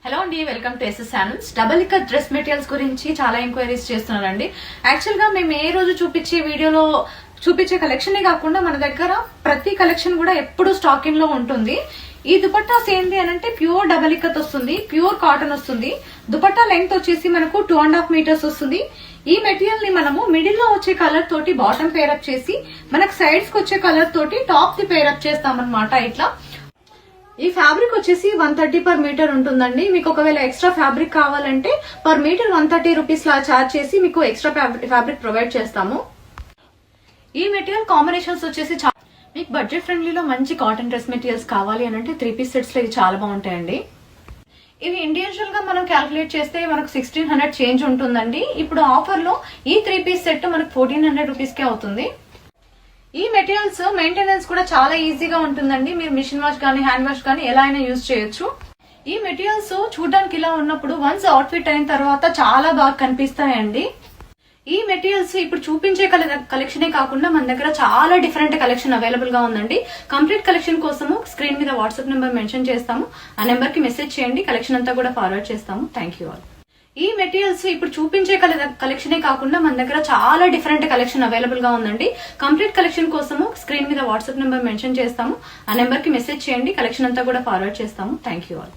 Hello అండి, welcome to SS channels. Double ikat dress materials గురించి చాలా ఎంక్వైరీస్ చేస్తున్నారండి. యాక్చువల్ గా మేము ఏ రోజు చూపించే వీడియోలో చూపించే కలెక్షన్ కాకుండా మన దగ్గర ప్రతి కలెక్షన్ కూడా ఎప్పుడు స్టాకింగ్ లో ఉంటుంది. ఈ దుపట్టాస్ ఏంటి అని అంటే ప్యూర్ డబల్ ఇక్కత్ వస్తుంది, ప్యూర్ కాటన్ వస్తుంది. దుపట్టా లెంగ్త్ వచ్చేసి మనకు 2.5 మీటర్స్ వస్తుంది. ఈ మెటీరియల్ ని మనము మిడిల్ లో వచ్చే కలర్ తోటి బాటమ్ పేరప్ చేసి మనకు సైడ్స్ కి వచ్చే కలర్ తోటి టాప్ ది పేరప్ చేస్తామన్నమాట. ఇట్లా ఈ ఫ్యాబ్రిక్ వచ్చేసి 130 పర్ మీటర్ ఉంటుందండి. మీకు ఒకవేళ ఎక్స్ట్రా ఫ్యాబ్రిక్ కావాలంటే పర్ మీటర్ 130 రూపీస్ లా చార్జ్ చేసి మీకు ఎక్స్ట్రా ఫ్యాబ్రిక్ ప్రొవైడ్ చేస్తాము. ఈ మెటీరియల్ కాంబినేషన్స్ వచ్చేసి మీకు బడ్జెట్ ఫ్రెండ్లీలో మంచి కాటన్ డ్రెస్ మెటీరియల్స్ కావాలి అని అంటే 3 పీస్ సెట్స్ లో ఇవి చాలా బాగుంటాయండి. ఇవి ఇండివిజువల్ గా మనం క్యాల్కులేట్ చేస్తే మనకు 1600 చేంజ్ ఉంటుందండి. ఇప్పుడు ఆఫర్ లో ఈ 3 పీస్ సెట్ మనకు 1400 రూపీస్ కే అవుతుంది. ఈ మెటీరియల్స్ మెయింటెనెన్స్ కూడా చాలా ఈజీగా ఉంటుందండి. మీరు మిషన్ వాష్ కానీ హ్యాండ్ వాష్ కానీ ఎలా అయినా యూజ్ చేయొచ్చు. ఈ మెటీరియల్స్ చూడడానికి ఇలా ఉన్నప్పుడు వన్స్ అవుట్ఫిట్ అయిన తర్వాత చాలా బాగా కనిపిస్తాయండి. ఈ మెటీరియల్స్ ఇప్పుడు చూపించే కలెక్షనే కాకుండా మన దగ్గర చాలా డిఫరెంట్ కలెక్షన్ అవైలబుల్ గా ఉందండి. కంప్లీట్ కలెక్షన్ కోసము స్క్రీన్ మీద వాట్సాప్ నెంబర్ మెన్షన్ చేస్తాము. ఆ నెంబర్ కి మెసేజ్ చేయండి. కలెక్షన్ అంతా కూడా ఫార్వర్డ్ చేస్తాము. Thank you all. ఈ మెటీరియల్స్ ఇప్పుడు చూపించే కలెక్షనే కాకుండా మన దగ్గర చాలా డిఫరెంట్ కలెక్షన్ అవైలబుల్ గా ఉందండి. కంప్లీట్ కలెక్షన్ కోసము స్క్రీన్ మీద వాట్సాప్ నెంబర్ మెన్షన్ చేస్తాము. ఆ నెంబర్ కి మెసేజ్ చేయండి. కలెక్షన్ అంతా కూడా ఫార్వర్డ్ చేస్తాము. Thank you all.